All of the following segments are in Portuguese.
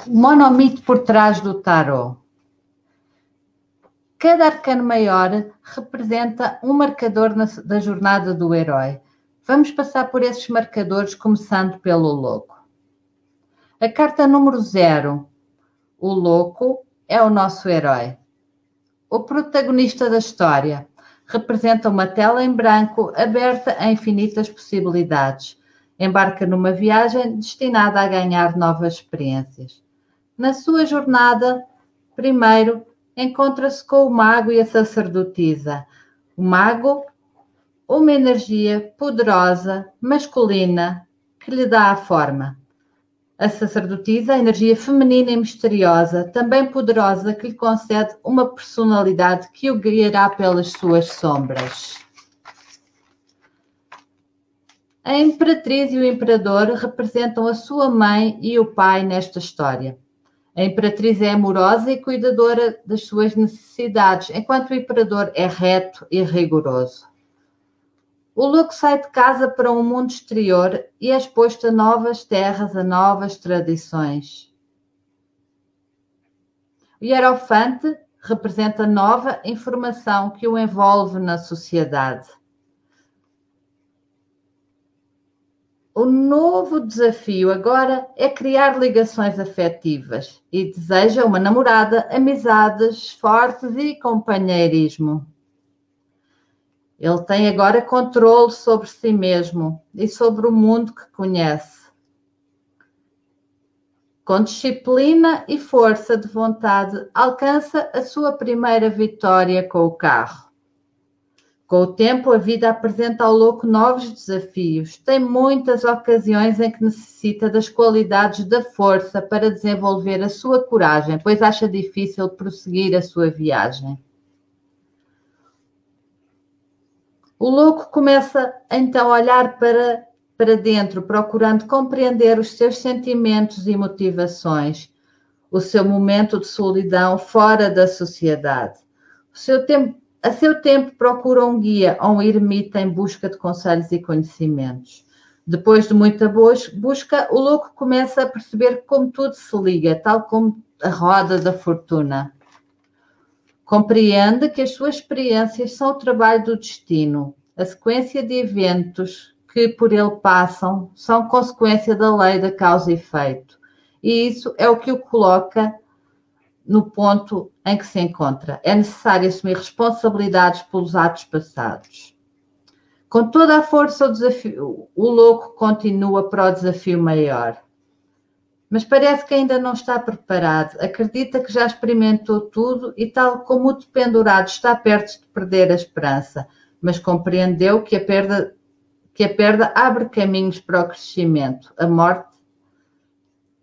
O monomito por trás do tarot. Cada arcano maior representa um marcador da jornada do herói. Vamos passar por esses marcadores, começando pelo louco. A carta número 0. O louco é o nosso herói. O protagonista da história representa uma tela em branco aberta a infinitas possibilidades. Embarca numa viagem destinada a ganhar novas experiências. Na sua jornada, primeiro, encontra-se com o mago e a sacerdotisa. O mago, uma energia poderosa, masculina, que lhe dá a forma. A sacerdotisa, a energia feminina e misteriosa, também poderosa, que lhe concede uma personalidade que o guiará pelas suas sombras. A imperatriz e o imperador representam a sua mãe e o pai nesta história. A imperatriz é amorosa e cuidadora das suas necessidades, enquanto o imperador é reto e rigoroso. O louco sai de casa para um mundo exterior e é exposto a novas terras, a novas tradições. O hierofante representa nova informação que o envolve na sociedade. O novo desafio agora é criar ligações afetivas e deseja uma namorada, amizades fortes e companheirismo. Ele tem agora controle sobre si mesmo e sobre o mundo que conhece. Com disciplina e força de vontade, alcança a sua primeira vitória com o carro. Com o tempo, a vida apresenta ao louco novos desafios. Tem muitas ocasiões em que necessita das qualidades da força para desenvolver a sua coragem, pois acha difícil prosseguir a sua viagem. O louco começa então a olhar para dentro, procurando compreender os seus sentimentos e motivações, o seu momento de solidão fora da sociedade. A seu tempo procura um guia ou um ermita em busca de conselhos e conhecimentos. Depois de muita busca, o louco começa a perceber como tudo se liga, tal como a roda da fortuna. Compreende que as suas experiências são o trabalho do destino. A sequência de eventos que por ele passam são consequência da lei da causa e efeito. E isso é o que o coloca no ponto em que se encontra. É necessário assumir responsabilidades pelos atos passados. Com toda a força, o louco continua para o desafio maior. Mas parece que ainda não está preparado. Acredita que já experimentou tudo e, tal como o dependurado, está perto de perder a esperança. Mas compreendeu que a perda abre caminhos para o crescimento. A morte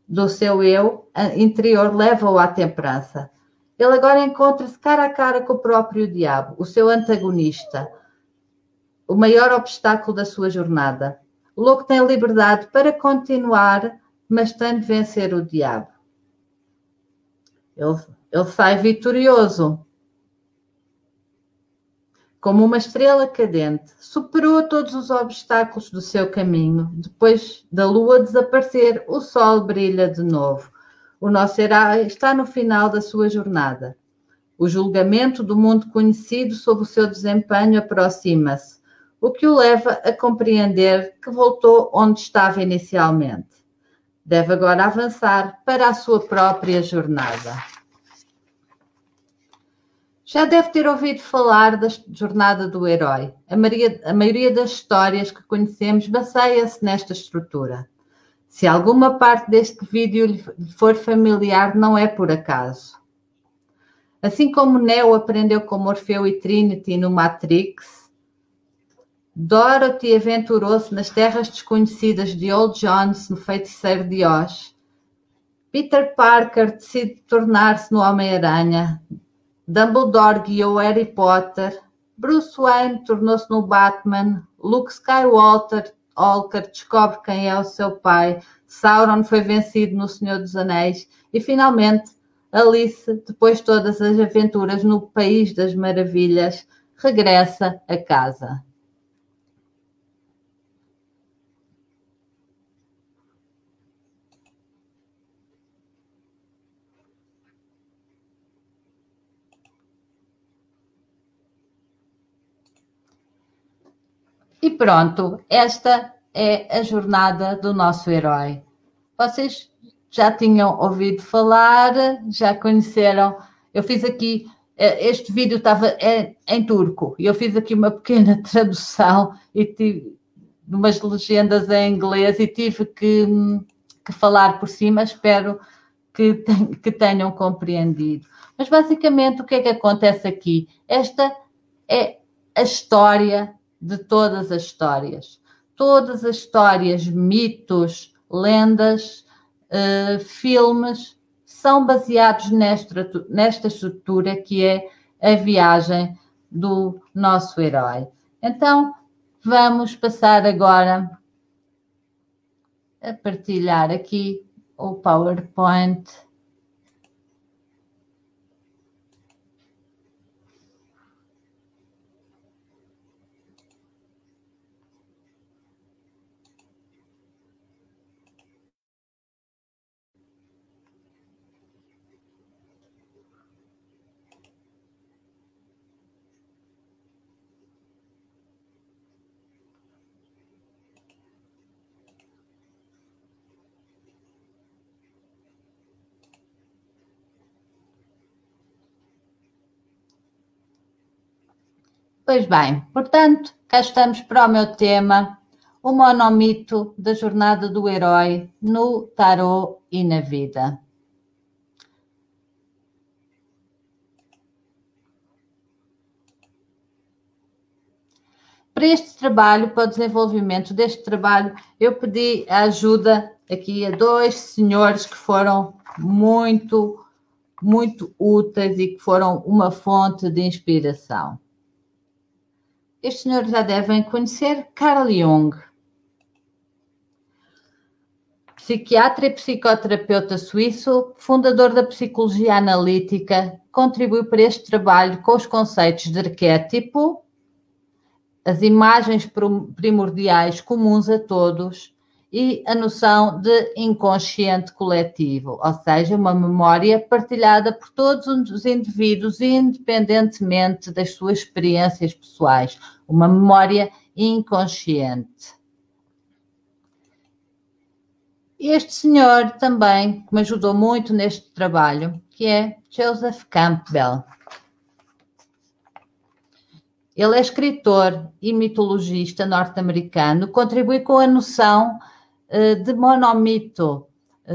do seu eu interior leva-o à temperança. Ele agora encontra-se cara a cara com o próprio diabo, o seu antagonista, o maior obstáculo da sua jornada. O louco tem liberdade para continuar, mas tem de vencer o diabo. Ele sai vitorioso. Como uma estrela cadente, superou todos os obstáculos do seu caminho. Depois da lua desaparecer, o sol brilha de novo. O nosso herói está no final da sua jornada. O julgamento do mundo conhecido sobre o seu desempenho aproxima-se, o que o leva a compreender que voltou onde estava inicialmente. Deve agora avançar para a sua própria jornada. Já deve ter ouvido falar da jornada do herói. A maioria das histórias que conhecemos baseia-se nesta estrutura. Se alguma parte deste vídeo lhe for familiar, não é por acaso. Assim como Neo aprendeu com Morfeu e Trinity no Matrix, Dorothy aventurou-se nas terras desconhecidas de Old Jones no Feiticeiro de Oz. Peter Parker decide tornar-se no Homem-Aranha. Dumbledore guiou Harry Potter, Bruce Wayne tornou-se no Batman, Luke Skywalker descobre quem é o seu pai, Sauron foi vencido no Senhor dos Anéis e, finalmente, Alice, depois de todas as aventuras no País das Maravilhas, regressa a casa. pronto, esta é a jornada do nosso herói. Vocês já tinham ouvido falar, já conheceram. Eu fiz aqui, este vídeo estava em turco, e eu fiz aqui uma pequena tradução e tive umas legendas em inglês e tive que falar por cima. Espero que tenham compreendido. Mas basicamente o que é que acontece aqui? Esta é a história de todas as histórias. Todas as histórias, mitos, lendas, filmes, são baseados nesta estrutura que é a viagem do nosso herói. Então, vamos passar agora a partilhar aqui o PowerPoint. Pois bem, portanto, cá estamos para o meu tema, o monomito da jornada do herói no tarô e na vida. Para este trabalho, para o desenvolvimento deste trabalho, eu pedi a ajuda aqui a dois senhores que foram muito úteis e que foram uma fonte de inspiração. Estes senhores já devem conhecer Carl Jung, psiquiatra e psicoterapeuta suíço, fundador da psicologia analítica, contribuiu para este trabalho com os conceitos de arquétipo, as imagens primordiais comuns a todos e a noção de inconsciente coletivo, ou seja, uma memória partilhada por todos os indivíduos, independentemente das suas experiências pessoais, uma memória inconsciente. Este senhor também me ajudou muito neste trabalho, que é Joseph Campbell. Ele é escritor e mitologista norte-americano, contribui com a noção de monomito,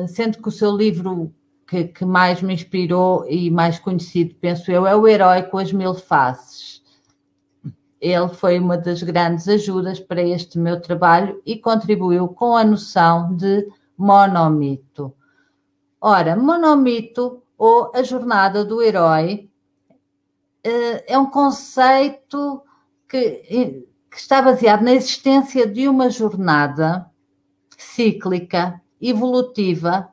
sendo que o seu livro que mais me inspirou e mais conhecido, penso eu, é O Herói com as Mil Faces. Ele foi uma das grandes ajudas para este meu trabalho e contribuiu com a noção de monomito. Ora, monomito ou a jornada do herói é um conceito que está baseado na existência de uma jornada cíclica, evolutiva,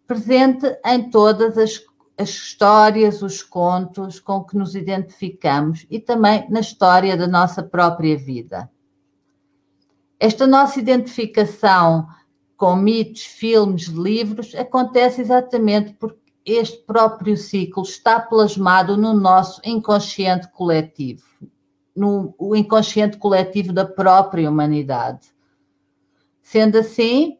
presente em todas as histórias, os contos com que nos identificamos e também na história da nossa própria vida. Esta nossa identificação com mitos, filmes, livros, acontece exatamente porque este próprio ciclo está plasmado no nosso inconsciente coletivo, no inconsciente coletivo da própria humanidade. Sendo assim,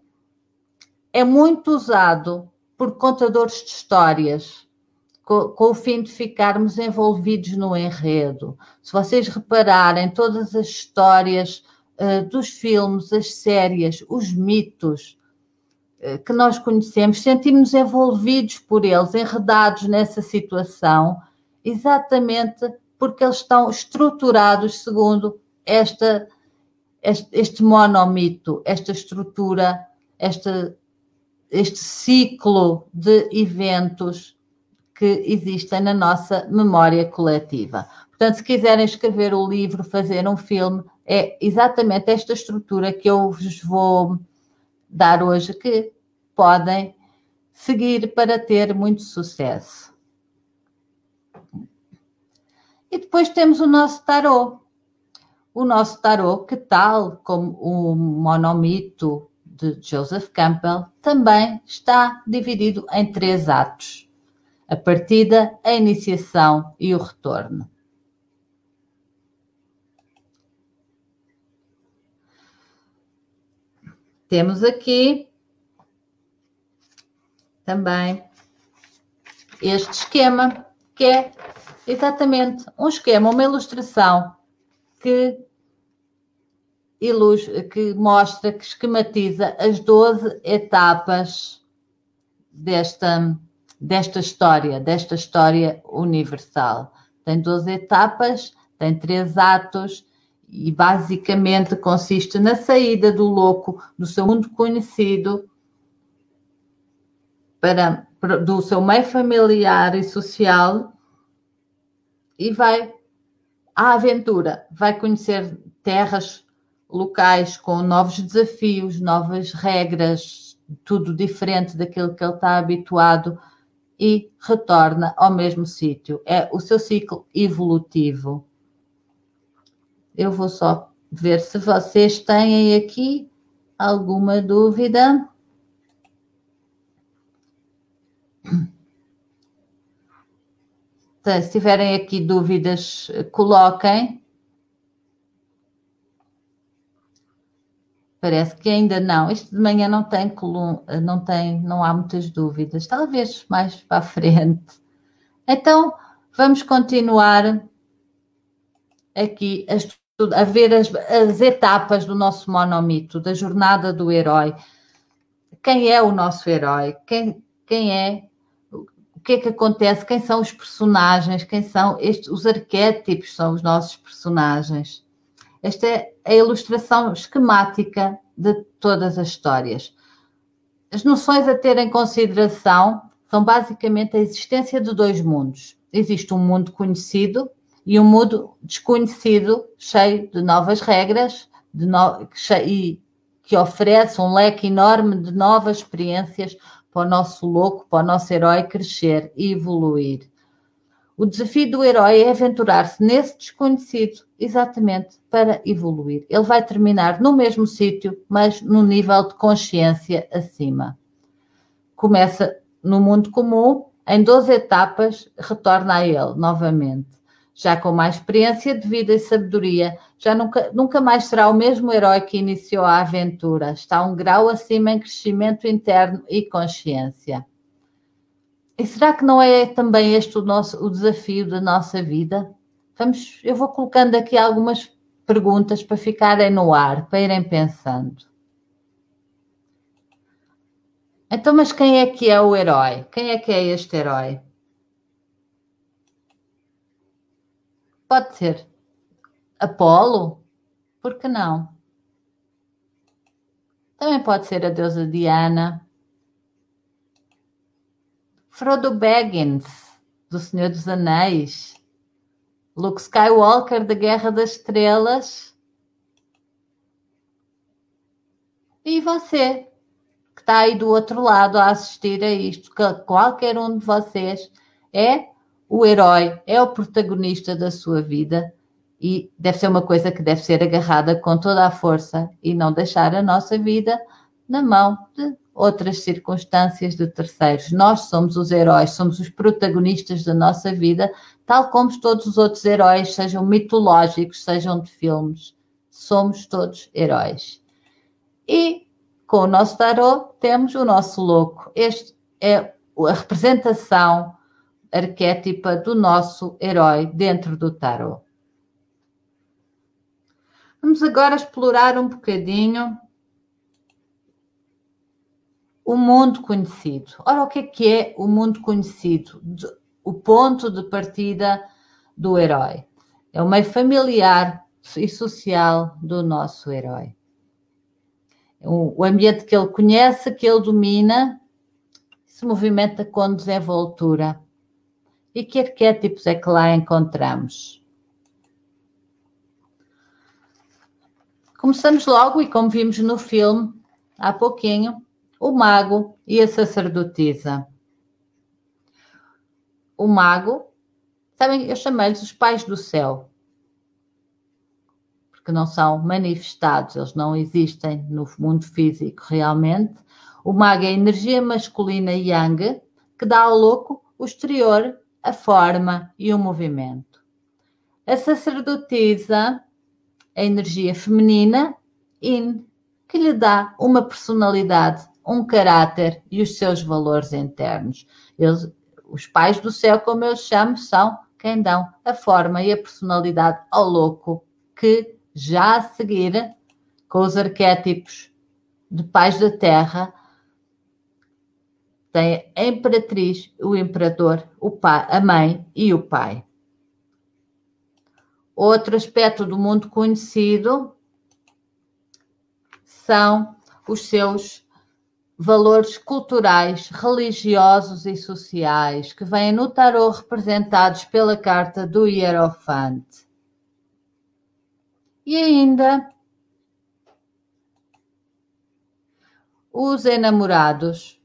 é muito usado por contadores de histórias, com o fim de ficarmos envolvidos no enredo. Se vocês repararem, todas as histórias dos filmes, as séries, os mitos que nós conhecemos, sentimos-nos envolvidos por eles, enredados nessa situação, exatamente porque eles estão estruturados segundo este monomito, esta estrutura, este ciclo de eventos que existem na nossa memória coletiva. Portanto, se quiserem escrever o livro, fazer um filme, é exatamente esta estrutura que eu vos vou dar hoje, que podem seguir para ter muito sucesso. E depois temos o nosso tarô. O nosso tarô, que tal como o monomito de Joseph Campbell, também está dividido em 3 atos: a partida, a iniciação e o retorno. temos aqui também este esquema, que é exatamente um esquema, uma ilustração que mostra, que esquematiza as 12 etapas desta história universal. Tem 12 etapas, tem 3 atos e basicamente consiste na saída do louco do seu mundo conhecido do seu meio familiar e social e vai à aventura, vai conhecer terras locais com novos desafios, novas regras, tudo diferente daquilo que ele está habituado e retorna ao mesmo sítio. É o seu ciclo evolutivo. Eu vou só ver se vocês têm aqui alguma dúvida. Se tiverem aqui dúvidas, coloquem. Parece que ainda não. Isto de manhã não há muitas dúvidas. Talvez mais para a frente. Então, vamos continuar aqui a ver as etapas do nosso monomito, da jornada do herói. Quem é o nosso herói? Quem é? O que é que acontece? Quem são os personagens? Quem são os arquétipos? São os nossos personagens. Esta é a ilustração esquemática de todas as histórias. As noções a ter em consideração são basicamente a existência de 2 mundos. Existe um mundo conhecido e um mundo desconhecido, cheio de novas regras e que oferece um leque enorme de novas experiências para o nosso louco, para o nosso herói crescer e evoluir. O desafio do herói é aventurar-se nesse desconhecido, exatamente para evoluir. Ele vai terminar no mesmo sítio, mas num nível de consciência acima. Começa no mundo comum, em 12 etapas, retorna a ele novamente. Já com mais experiência de vida e sabedoria, já nunca mais será o mesmo herói que iniciou a aventura. Está um grau acima em crescimento interno e consciência. E será que não é também este o desafio da nossa vida? Eu vou colocando aqui algumas perguntas para ficarem no ar, para irem pensando. Então, mas quem é o herói? Quem é que é este herói? Pode ser Apolo? Por que não? Também pode ser a deusa Diana. Frodo Baggins, do Senhor dos Anéis. Luke Skywalker, da Guerra das Estrelas. E você, que está aí do outro lado a assistir a isto, que qualquer um de vocês é o herói, é o protagonista da sua vida e deve ser uma coisa que deve ser agarrada com toda a força e não deixar a nossa vida na mão de outras circunstâncias de terceiros. Nós somos os heróis, somos os protagonistas da nossa vida, tal como todos os outros heróis, sejam mitológicos, sejam de filmes. Somos todos heróis. E com o nosso tarot temos o nosso louco. Este é a representação arquétipa do nosso herói dentro do tarot. Vamos agora explorar um bocadinho o mundo conhecido. Ora, o que é o mundo conhecido? O ponto de partida do herói. É o meio familiar e social do nosso herói. O ambiente que ele conhece, que ele domina, se movimenta com desenvoltura. E que arquétipos é que lá encontramos? Começamos logo, e como vimos no filme há pouquinho, o mago e a sacerdotisa. O mago, sabem, eu chamei-lhes os pais do céu, porque não são manifestados, eles não existem no mundo físico realmente. O mago é a energia masculina yang, que dá ao louco o exterior, a forma e o movimento. A sacerdotisa, a energia feminina, yin, que lhe dá uma personalidade, um caráter e os seus valores internos. Os pais do céu, como eu chamo, são quem dão a forma e a personalidade ao louco, que já a seguir, com os arquétipos de pais da terra, tem a imperatriz, o imperador, o pai, a mãe e o pai. Outro aspecto do mundo conhecido são os seus valores culturais, religiosos e sociais, que vêm no tarot representados pela carta do Hierofante. E ainda os enamorados,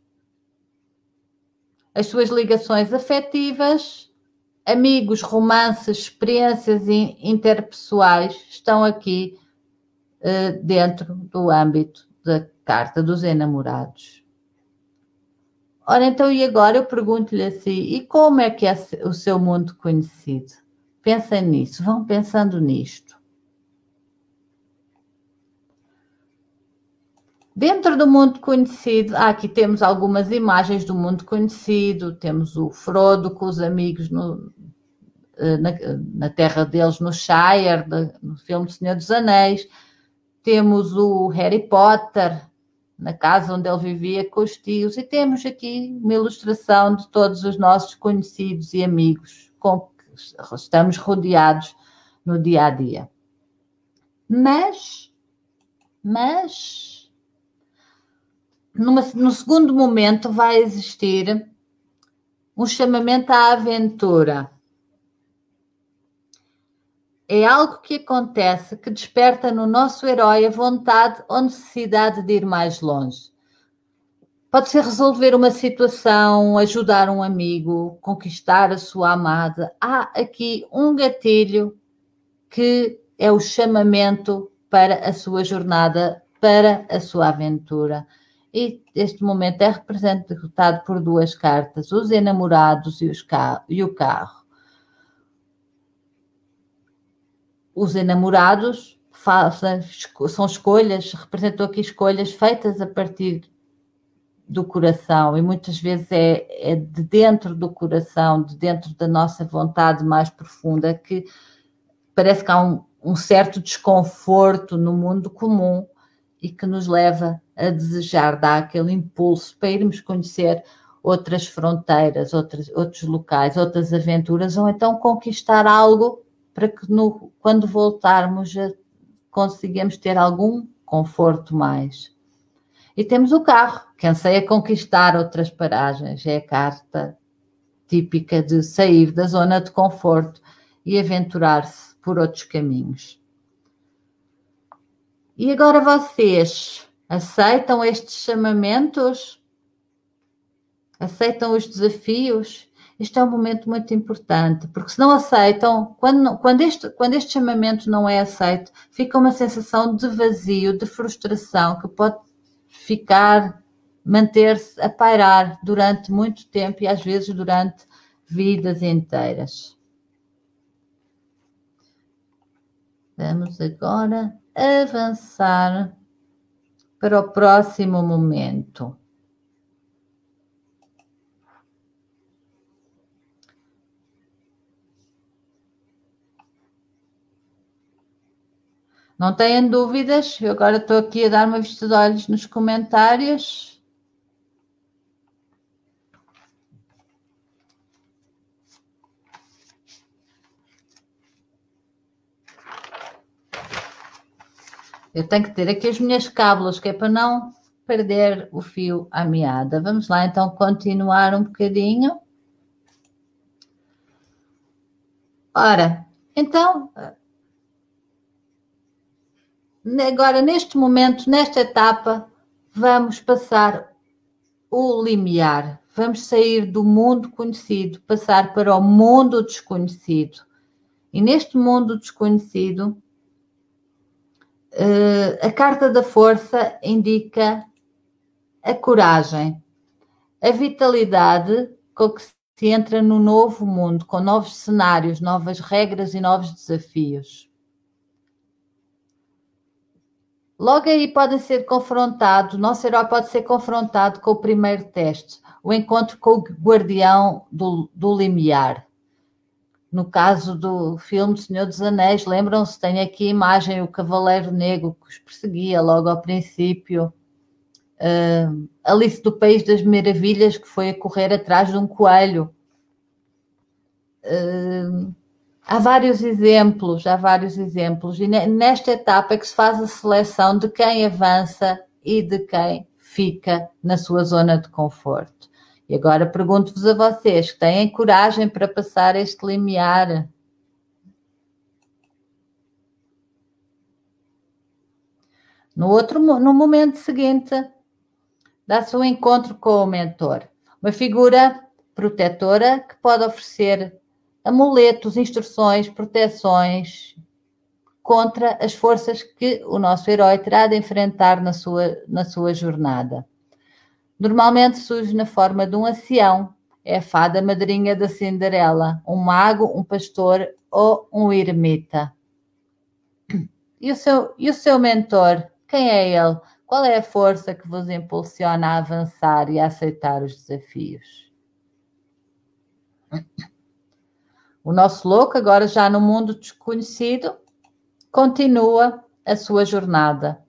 as suas ligações afetivas, amigos, romances, experiências interpessoais estão aqui dentro do âmbito da carta dos enamorados. Ora, então, e agora eu pergunto-lhe assim, e como é que é o seu mundo conhecido? Pensem nisso, vão pensando nisto. Dentro do mundo conhecido, aqui temos algumas imagens do mundo conhecido, temos o Frodo com os amigos na terra deles, no Shire, no filme do Senhor dos Anéis, temos o Harry Potter, na casa onde ele vivia com os tios, e temos aqui uma ilustração de todos os nossos conhecidos e amigos com que estamos rodeados no dia a dia. Mas no segundo momento vai existir um chamamento à aventura. É algo que acontece que desperta no nosso herói a vontade ou necessidade de ir mais longe. Pode ser resolver uma situação, ajudar um amigo, conquistar a sua amada. Há aqui um gatilho que é o chamamento para a sua jornada, para a sua aventura. E este momento é representado por duas cartas, os enamorados e o carro. Os enamorados são escolhas, representam aqui escolhas feitas a partir do coração, e muitas vezes é de dentro do coração, de dentro da nossa vontade mais profunda, que parece que há um certo desconforto no mundo comum e que nos leva a desejar, dar aquele impulso para irmos conhecer outras fronteiras, outros locais, outras aventuras, ou então conquistar algo para que quando voltarmos consigamos ter algum conforto mais. E temos o carro, que anseia conquistar outras paragens. É a carta típica de sair da zona de conforto e aventurar-se por outros caminhos. E agora vocês aceitam estes chamamentos? Aceitam os desafios? Este é um momento muito importante, porque se não aceitam, quando este chamamento não é aceito, fica uma sensação de vazio, de frustração, que pode manter-se a pairar durante muito tempo e às vezes durante vidas inteiras. Vamos agora avançar para o próximo momento. Não tenham dúvidas, eu agora estou aqui a dar uma vista de olhos nos comentários. Eu tenho que ter aqui as minhas cábulas, que é para não perder o fio à meada. Vamos lá então continuar um bocadinho. Ora, então, agora neste momento, nesta etapa, vamos passar o limiar. Vamos sair do mundo conhecido, passar para o mundo desconhecido. E neste mundo desconhecido, a carta da força indica a coragem, a vitalidade com que se entra no novo mundo, com novos cenários, novas regras e novos desafios. Logo aí pode ser confrontado, o nosso herói pode ser confrontado com o primeiro teste, o encontro com o guardião do limiar. No caso do filme Senhor dos Anéis, lembram-se, tem aqui a imagem, o Cavaleiro Negro que os perseguia logo ao princípio. Alice do País das Maravilhas, que foi a correr atrás de um coelho. Há vários exemplos, e nesta etapa é que se faz a seleção de quem avança e de quem fica na sua zona de conforto. E agora pergunto-vos a vocês, que têm coragem para passar este limiar? No momento seguinte, dá-se um encontro com o mentor, uma figura protetora que pode oferecer amuletos, instruções, proteções contra as forças que o nosso herói terá de enfrentar na sua jornada. Normalmente surge na forma de um ancião, é a fada madrinha da Cinderela, um mago, um pastor ou um eremita. E o seu mentor, quem é ele? Qual é a força que vos impulsiona a avançar e a aceitar os desafios? O nosso louco, agora já no mundo desconhecido, continua a sua jornada.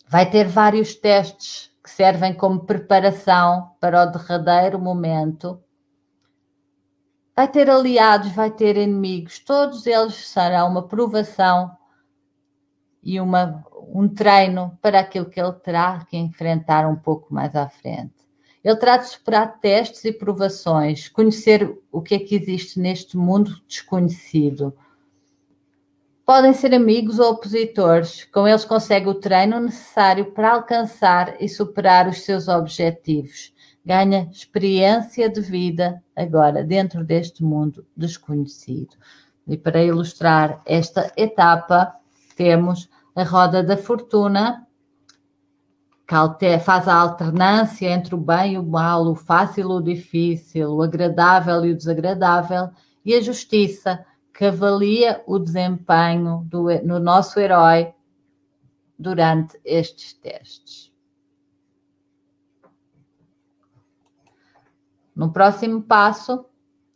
Vai ter vários testes que servem como preparação para o derradeiro momento. Vai ter aliados, vai ter inimigos, todos eles serão uma provação e um treino para aquilo que ele terá que enfrentar um pouco mais à frente. Ele terá de superar testes e provações, conhecer o que é que existe neste mundo desconhecido. Podem ser amigos ou opositores, com eles consegue o treino necessário para alcançar e superar os seus objetivos. Ganha experiência de vida agora dentro deste mundo desconhecido. E para ilustrar esta etapa, temos a roda da fortuna, que faz a alternância entre o bem e o mal, o fácil e o difícil, o agradável e o desagradável, e a justiça, que avalia o desempenho no nosso herói durante estes testes. No próximo passo,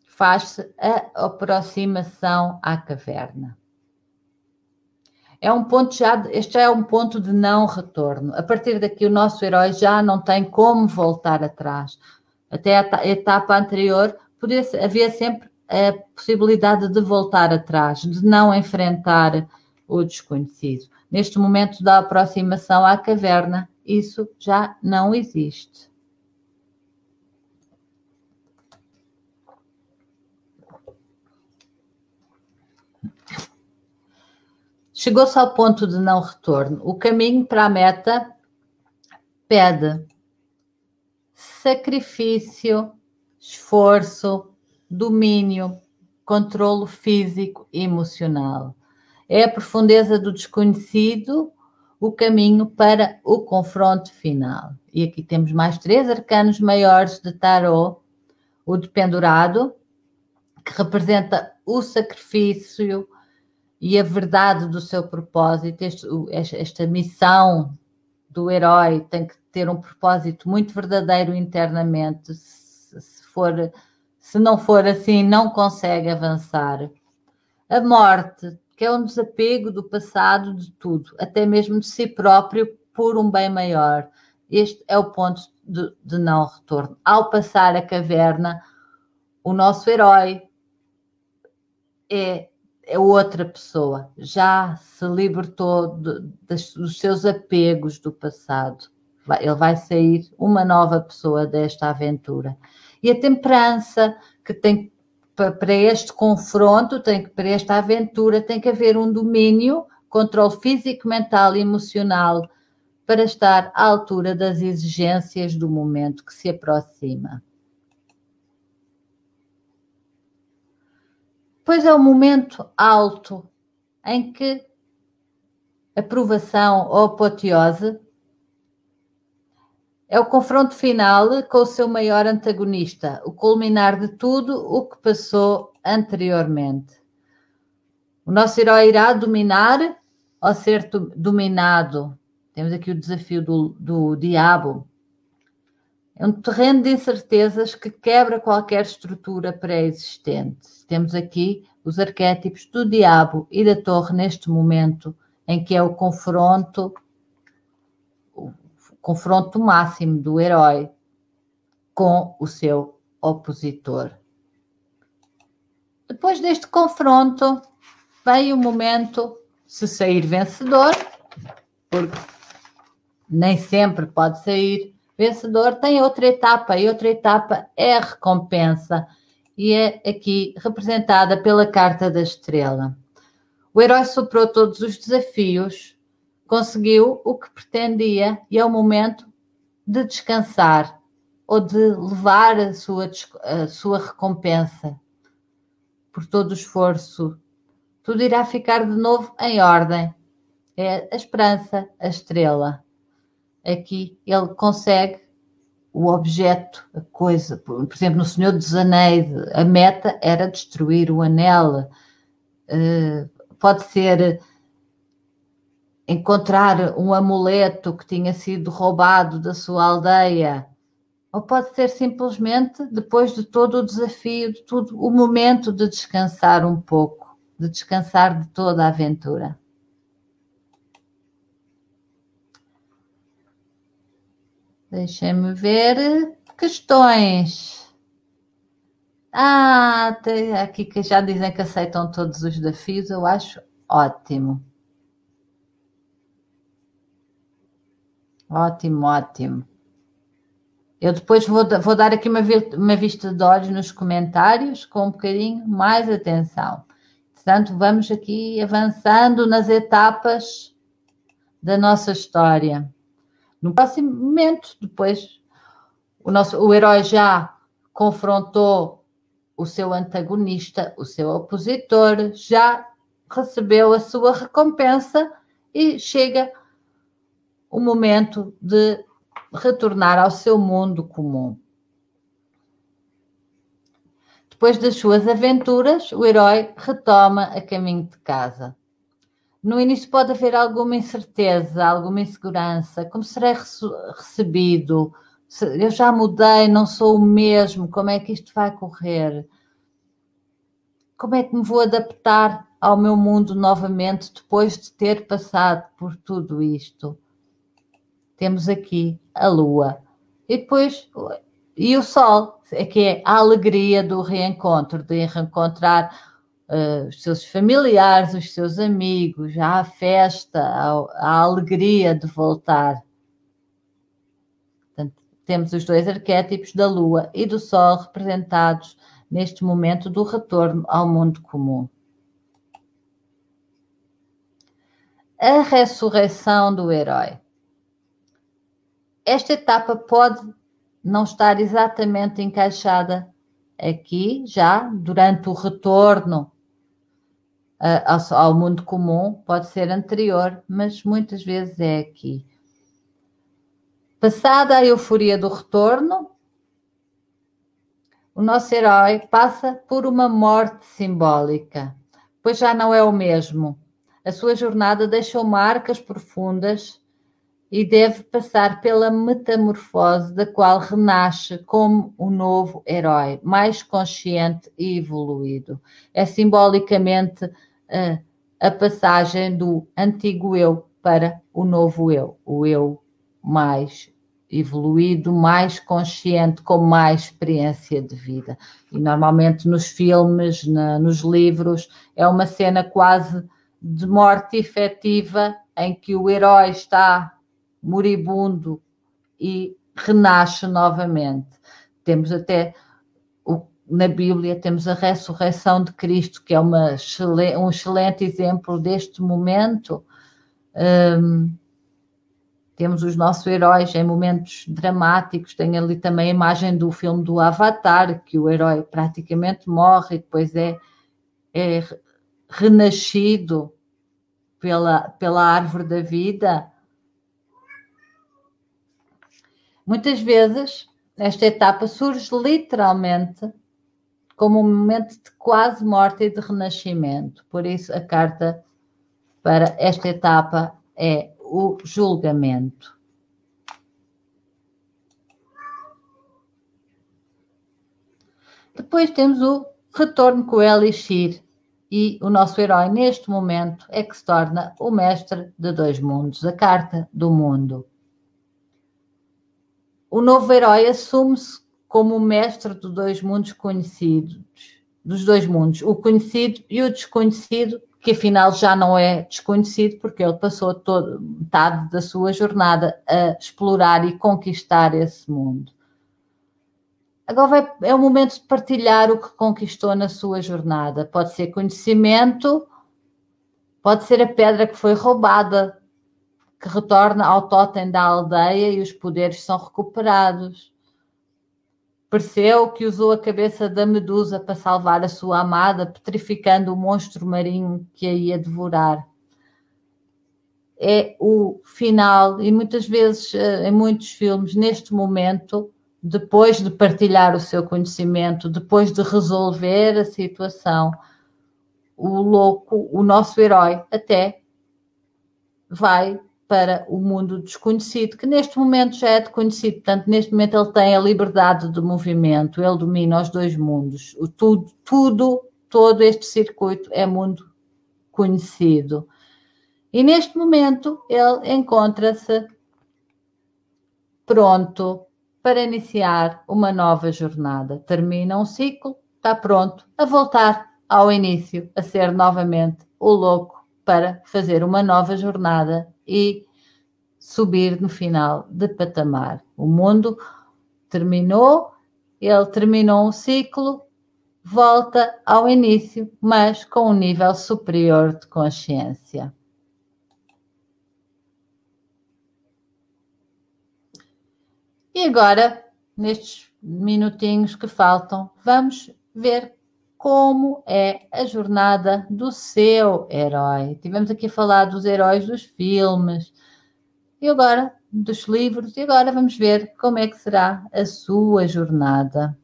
faz-se a aproximação à caverna. Este é um ponto de não retorno. A partir daqui, o nosso herói já não tem como voltar atrás. Até a etapa anterior, havia sempre a possibilidade de voltar atrás, de não enfrentar o desconhecido. Neste momento da aproximação à caverna, isso já não existe. Chegou-se ao ponto de não retorno. O caminho para a meta pede sacrifício, esforço, domínio, controlo físico e emocional. É a profundeza do desconhecido o caminho para o confronto final. E aqui temos mais 3 arcanos maiores de tarot. O dependurado, que representa o sacrifício e a verdade do seu propósito. Esta missão do herói tem que ter um propósito muito verdadeiro internamente. Se não for assim, não consegue avançar. A morte, que é um desapego do passado, de tudo, até mesmo de si próprio, por um bem maior. Este é o ponto de não retorno. Ao passar a caverna, o nosso herói é outra pessoa, já se libertou dos seus apegos do passado. Ele vai sair uma nova pessoa desta aventura. E a temperança, que tem para este confronto, para esta aventura, tem que haver um domínio, controle físico, mental e emocional para estar à altura das exigências do momento que se aproxima. Pois é o momento alto em que a provação ou apoteose é o confronto final com o seu maior antagonista, o culminar de tudo o que passou anteriormente. O nosso herói irá dominar ao ser dominado. Temos aqui o desafio do diabo. É um terreno de incertezas que quebra qualquer estrutura pré-existente. Temos aqui os arquétipos do diabo e da torre neste momento, em que é o confronto máximo do herói com o seu opositor. Depois deste confronto, vem o momento, se sair vencedor, porque nem sempre pode sair vencedor, tem outra etapa, e outra etapa é a recompensa, e é aqui representada pela carta da estrela. O herói superou todos os desafios, conseguiu o que pretendia, e é o momento de descansar, ou de levar a sua recompensa por todo o esforço. Tudo irá ficar de novo em ordem. É a esperança, a estrela. Aqui ele consegue o objeto, a coisa. Por exemplo, no Senhor dos Anéis, a meta era destruir o anel. Pode ser encontrar um amuleto que tinha sido roubado da sua aldeia. Ou pode ser simplesmente, depois de todo o desafio, de tudo, o momento de descansar um pouco, de descansar de toda a aventura. Deixem-me ver questões. Tem aqui que já dizem que aceitam todos os desafios, eu acho ótimo. Ótimo, ótimo. Eu depois vou dar aqui uma vista de olhos nos comentários com um bocadinho mais atenção. Portanto, vamos aqui avançando nas etapas da nossa história. No próximo momento, depois, o herói já confrontou o seu antagonista, o seu opositor, já recebeu a sua recompensa e chega o momento de retornar ao seu mundo comum. Depois das suas aventuras, o herói retoma a caminho de casa. No início pode haver alguma incerteza, alguma insegurança. Como serei recebido? Eu já mudei, não sou o mesmo. Como é que isto vai correr? Como é que me vou adaptar ao meu mundo novamente depois de ter passado por tudo isto? Temos aqui a lua. E depois, e o sol, que é a alegria do reencontro, de reencontrar os seus familiares, os seus amigos, a festa, a alegria de voltar. Portanto, temos os dois arquétipos da lua e do sol representados neste momento do retorno ao mundo comum. A ressurreição do herói. Esta etapa pode não estar exatamente encaixada aqui, já durante o retorno ao mundo comum, pode ser anterior, mas muitas vezes é aqui. Passada a euforia do retorno, o nosso herói passa por uma morte simbólica, pois já não é o mesmo. A sua jornada deixou marcas profundas e deve passar pela metamorfose da qual renasce como um novo herói, mais consciente e evoluído. É simbolicamente a passagem do antigo eu para o novo eu, o eu mais evoluído, mais consciente, com mais experiência de vida. E normalmente nos filmes, nos livros, é uma cena quase de morte efetiva em que o herói está moribundo e renasce novamente. Temos até, na Bíblia, temos a ressurreição de Cristo, que é um excelente exemplo deste momento. Temos os nossos heróis em momentos dramáticos. Tem ali também a imagem do filme do Avatar, que o herói praticamente morre e depois é renascido pela árvore da vida. Muitas vezes, esta etapa surge literalmente como um momento de quase morte e de renascimento. Por isso, a carta para esta etapa é o julgamento. Depois temos o retorno com o Elixir e o nosso herói neste momento é que se torna o mestre de dois mundos, a carta do mundo. O novo herói assume-se como o mestre de dois mundos conhecidos, dos dois mundos, o conhecido e o desconhecido, que afinal já não é desconhecido porque ele passou metade da sua jornada a explorar e conquistar esse mundo. Agora é o momento de partilhar o que conquistou na sua jornada. Pode ser conhecimento, pode ser a pedra que foi roubada, que retorna ao totem da aldeia e os poderes são recuperados. Perseu que usou a cabeça da Medusa para salvar a sua amada, petrificando o monstro marinho que a ia devorar. É o final, e muitas vezes, em muitos filmes, neste momento, depois de partilhar o seu conhecimento, depois de resolver a situação, o louco, o nosso herói, até vai para o mundo desconhecido, que neste momento já é desconhecido. Portanto, neste momento ele tem a liberdade de movimento, ele domina os dois mundos. Todo este circuito é mundo conhecido. E neste momento ele encontra-se pronto para iniciar uma nova jornada. Termina um ciclo, está pronto a voltar ao início, a ser novamente o louco para fazer uma nova jornada e subir no final de patamar. O mundo terminou, ele terminou um ciclo, volta ao início, mas com um nível superior de consciência. E agora, nestes minutinhos que faltam, vamos ver como é a jornada do seu herói. Tivemos aqui a falar dos heróis dos filmes, e agora dos livros, e agora vamos ver como é que será a sua jornada.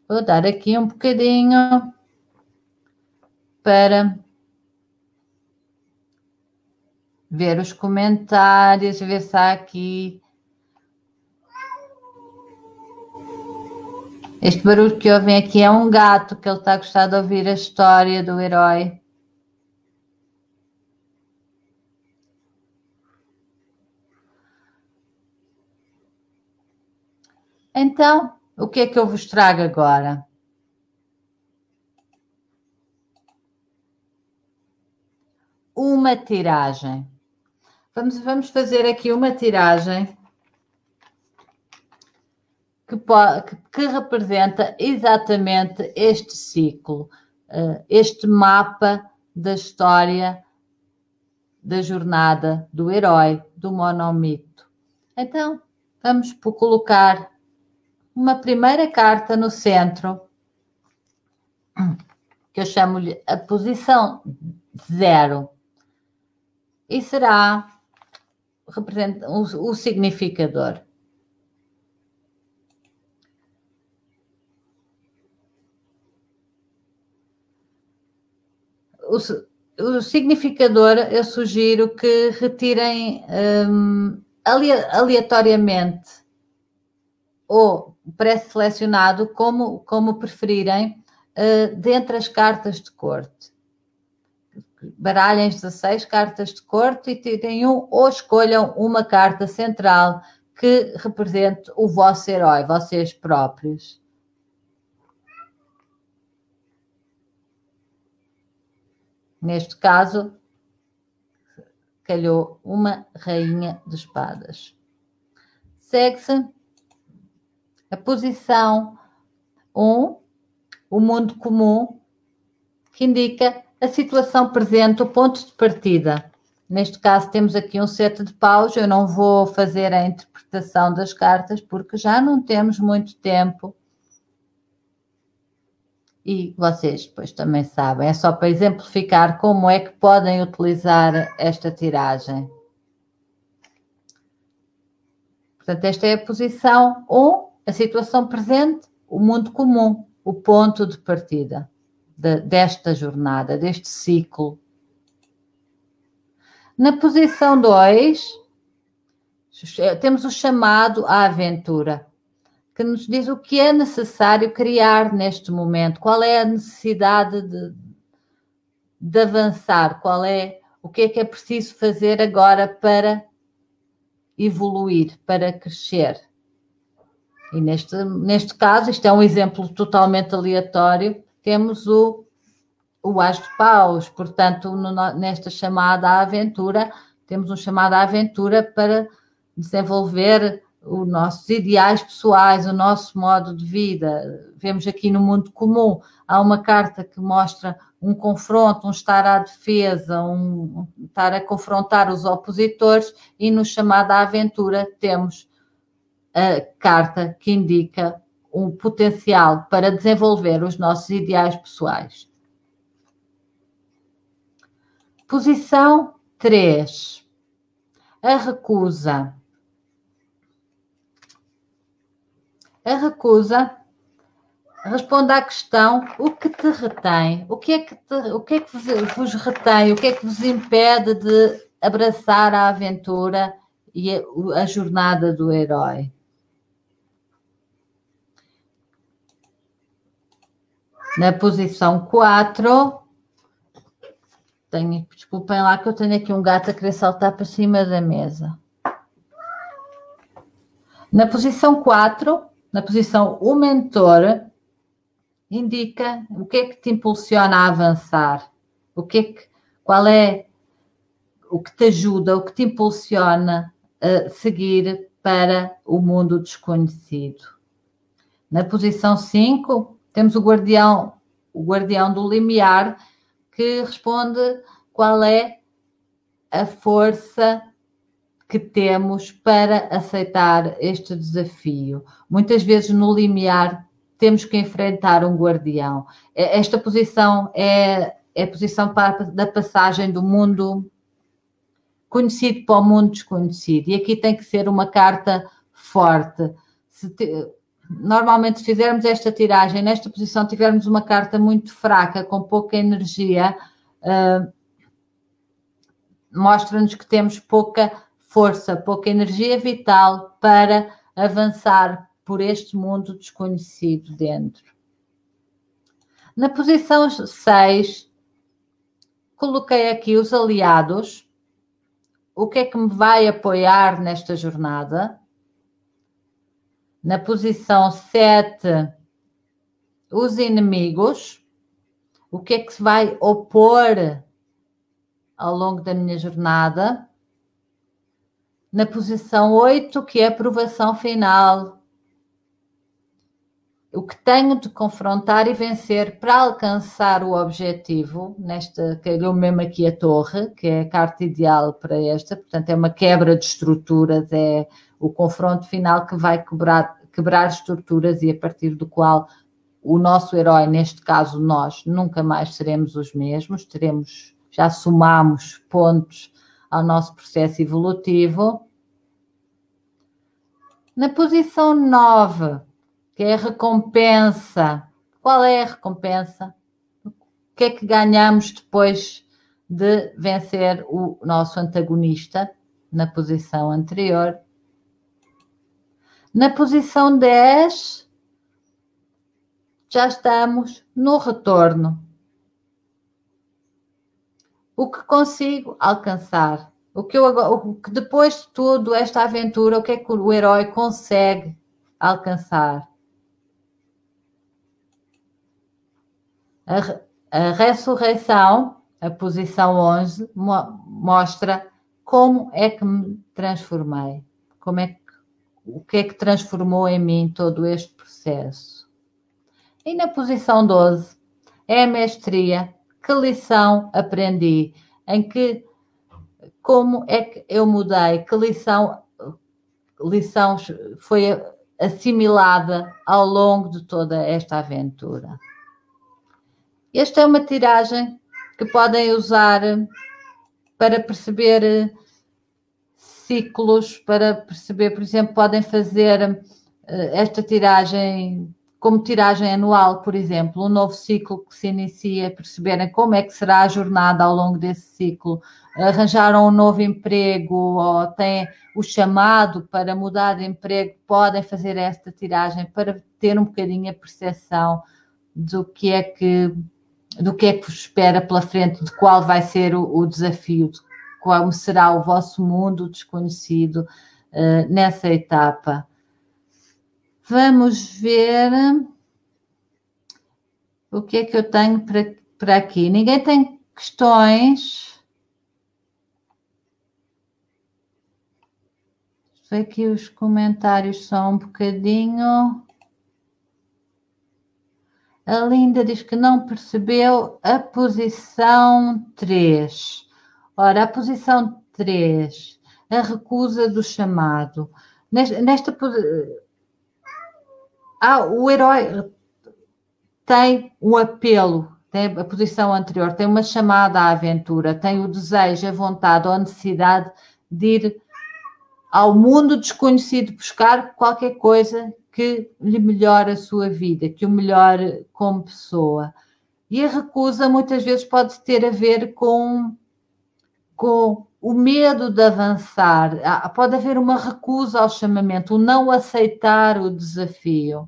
Vou dar aqui um bocadinho para ver os comentários, ver se há aqui. Este barulho que ouvem aqui é um gato, que ele está a gostar de ouvir a história do herói. Então, o que é que eu vos trago agora? Uma tiragem. Vamos fazer aqui uma tiragem que representa exatamente este ciclo, este mapa da história, da jornada do herói, do monomito. Então, vamos colocar uma primeira carta no centro, que eu chamo-lhe a posição 0, e representa o significador. O significador, eu sugiro que retirem aleatoriamente ou pré-selecionado, como preferirem, dentre as cartas de corte. Baralhem 16 cartas de corte e tirem ou escolham uma carta central que represente o vosso herói, vocês próprios. Neste caso, calhou uma rainha de espadas. Segue-se a posição 1, o mundo comum, que indica a situação presente, o ponto de partida. Neste caso, temos aqui um 7 de paus. Eu não vou fazer a interpretação das cartas, porque já não temos muito tempo. E vocês depois também sabem, é só para exemplificar como é que podem utilizar esta tiragem. Portanto, esta é a posição 1, a situação presente, o mundo comum, o ponto de partida desta jornada, deste ciclo Na posição 2, temos o chamado à aventura, que nos diz o que é necessário criar neste momento, qual é a necessidade de avançar, o que é preciso fazer agora para evoluir, para crescer. E neste caso, isto é um exemplo totalmente aleatório, temos o As de Paus, portanto, nesta chamada à aventura, temos um chamado à aventura para desenvolver os nossos ideais pessoais, o nosso modo de vida. Vemos aqui no mundo comum, há uma carta que mostra um confronto, um estar à defesa, um estar a confrontar os opositores, e no chamado à aventura temos a carta que indica um potencial para desenvolver os nossos ideais pessoais. Posição 3. A recusa. A recusa responde à questão: o que te retém? O que é que vos retém? O que é que vos impede de abraçar a aventura e a jornada do herói? Na posição 4, desculpem lá que eu tenho aqui um gato a querer saltar para cima da mesa. Na posição 4, na posição o mentor, indica o que é que te impulsiona a avançar, qual é o que te ajuda, o que te impulsiona a seguir para o mundo desconhecido. Na posição 5, temos o guardião do limiar, que responde qual é a força que temos para aceitar este desafio. Muitas vezes no limiar temos que enfrentar um guardião. Esta posição é a posição da passagem do mundo conhecido para o mundo desconhecido. E aqui tem que ser uma carta forte. Normalmente, se fizermos esta tiragem, nesta posição, tivermos uma carta muito fraca, com pouca energia, mostra-nos que temos pouca força, pouca energia vital para avançar por este mundo desconhecido dentro. Na posição 6, coloquei aqui os aliados. O que é que me vai apoiar nesta jornada? Na posição 7, os inimigos. O que é que se vai opor ao longo da minha jornada? Na posição 8, que é a aprovação final. O que tenho de confrontar e vencer para alcançar o objetivo, calhou mesmo aqui a torre, que é a carta ideal para esta, portanto é uma quebra de estruturas, é o confronto final que vai quebrar estruturas e a partir do qual o nosso herói, neste caso nós, nunca mais seremos os mesmos, já somamos pontos ao nosso processo evolutivo. Na posição 9, que é a recompensa. Qual é a recompensa? O que é que ganhamos depois de vencer o nosso antagonista na posição anterior? Na posição 10, já estamos no retorno. O que consigo alcançar? O que depois de tudo, esta aventura, o que é que o herói consegue alcançar? A ressurreição, a posição 11, mostra como é que me transformei. O que é que transformou em mim todo este processo. E na posição 12, é a mestria. Que lição aprendi? Como é que eu mudei? Que lição foi assimilada ao longo de toda esta aventura? Esta é uma tiragem que podem usar para perceber ciclos, para perceber, por exemplo, podem fazer esta tiragem como tiragem anual, por exemplo, um novo ciclo que se inicia, perceberem como é que será a jornada ao longo desse ciclo, arranjaram um novo emprego ou têm o chamado para mudar de emprego, podem fazer esta tiragem para ter um bocadinho a percepção do que é que vos espera pela frente, de qual vai ser o desafio, de como será o vosso mundo desconhecido nessa etapa. Vamos ver o que é que eu tenho para aqui. Ninguém tem questões? Sei que os comentários são um bocadinho... A Linda diz que não percebeu a posição 3. Ora, a posição 3, a recusa do chamado. Nesta o herói tem um apelo, tem a posição anterior, tem uma chamada à aventura, tem o desejo, a vontade ou a necessidade de ir ao mundo desconhecido buscar qualquer coisa que lhe melhore a sua vida, que o melhore como pessoa. E a recusa muitas vezes pode ter a ver com o medo de avançar. Pode haver uma recusa ao chamamento, o não aceitar o desafio.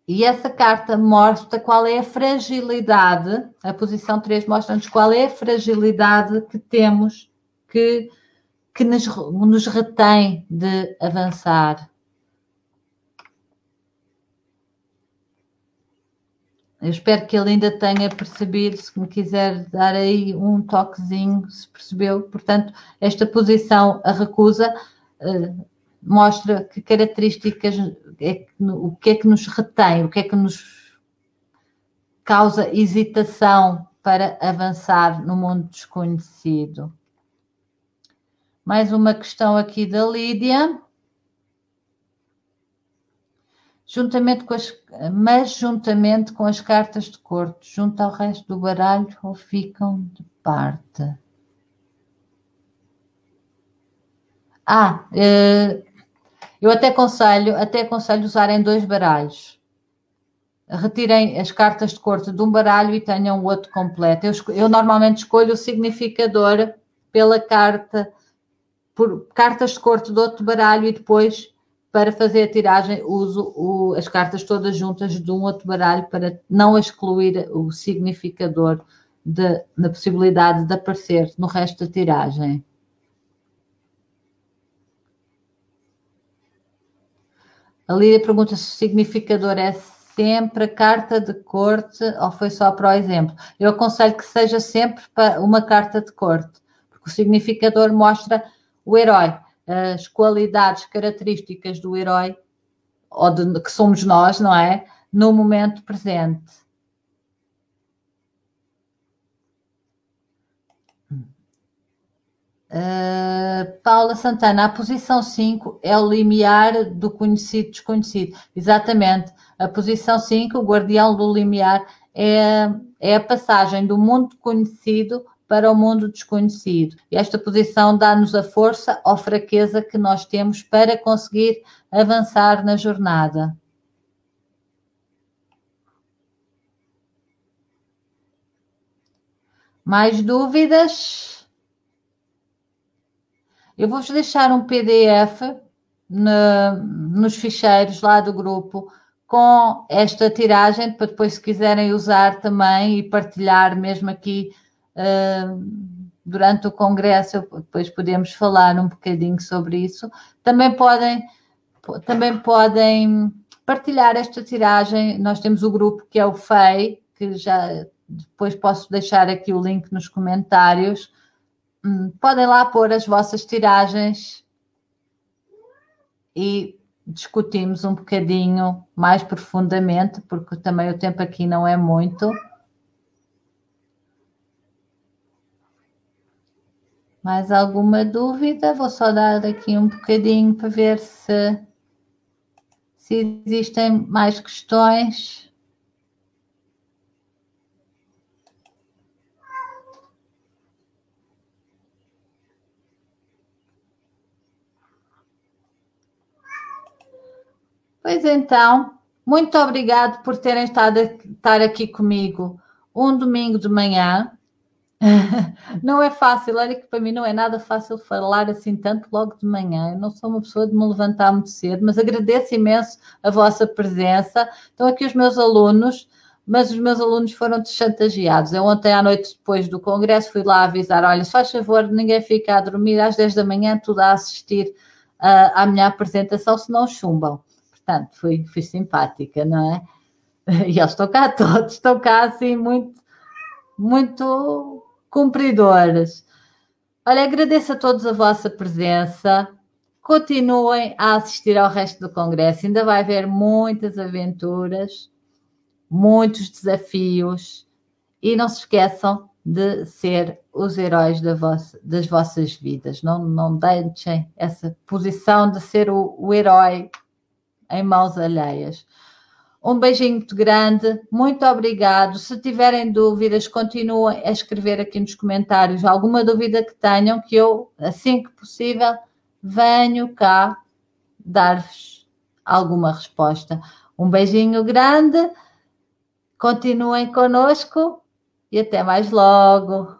E essa carta mostra qual é a fragilidade, a posição 3 mostra-nos qual é a fragilidade que temos que nos retém de avançar. Eu espero que ele ainda tenha percebido, se me quiser dar aí um toquezinho, se percebeu. Portanto, esta posição, a recusa, mostra que características, o que é que nos retém, o que é que nos causa hesitação para avançar no mundo desconhecido. Mais uma questão aqui da Lídia. Juntamente com as cartas de corte, junto ao resto do baralho ou ficam de parte? Eu até aconselho usarem 2 baralhos. Retirem as cartas de corte de um baralho e tenham o outro completo. Eu normalmente escolho o significador pela carta, por cartas de corte do outro baralho e depois, para fazer a tiragem, uso as cartas todas juntas de um outro baralho para não excluir o significador na possibilidade de aparecer no resto da tiragem. A Lídia pergunta se o significador é sempre a carta de corte ou foi só para o exemplo. Eu aconselho que seja sempre uma carta de corte, porque o significador mostra o herói, as qualidades, características do herói, que somos nós, não é? No momento presente. Paula Santana, a posição 5 é o limiar do conhecido desconhecido. Exatamente. A posição 5, o guardião do limiar, é a passagem do mundo conhecido para o mundo desconhecido. E esta posição dá-nos a força ou fraqueza que nós temos para conseguir avançar na jornada. Mais dúvidas? Eu vou-vos deixar um PDF nos ficheiros lá do grupo com esta tiragem, para depois, se quiserem usar também e partilhar mesmo aqui durante o congresso, depois podemos falar um bocadinho sobre isso. Também podem partilhar esta tiragem. Nós temos o grupo que é o FEI, que já depois posso deixar aqui o link nos comentários. Podem lá pôr as vossas tiragens e discutimos um bocadinho mais profundamente, porque também o tempo aqui não é muito. Mais alguma dúvida? Vou só dar aqui um bocadinho para ver se existem mais questões. Pois então, muito obrigado por terem estado estar aqui comigo um domingo de manhã. Não é fácil, olha que para mim não é nada fácil falar assim tanto logo de manhã. Eu não sou uma pessoa de me levantar muito cedo, mas agradeço imenso a vossa presença. Estão aqui os meus alunos, mas os meus alunos foram chantageados. Eu ontem à noite, depois do congresso, fui lá avisar, olha, se faz favor, ninguém fica a dormir às 10 da manhã, tudo a assistir à minha apresentação, senão chumbam. Portanto, fui simpática, não é? E eles estão cá todos, estão cá assim muito cumpridores. Olha, agradeço a todos a vossa presença. Continuem a assistir ao resto do congresso. Ainda vai haver muitas aventuras, muitos desafios. E não se esqueçam de ser os heróis das vossas vidas. Não deixem essa posição de ser o herói em mãos alheias. Um beijinho muito grande, muito obrigado. Se tiverem dúvidas, continuem a escrever aqui nos comentários alguma dúvida que tenham, que eu, assim que possível, venho cá dar-vos alguma resposta. Um beijinho grande, continuem connosco e até mais logo.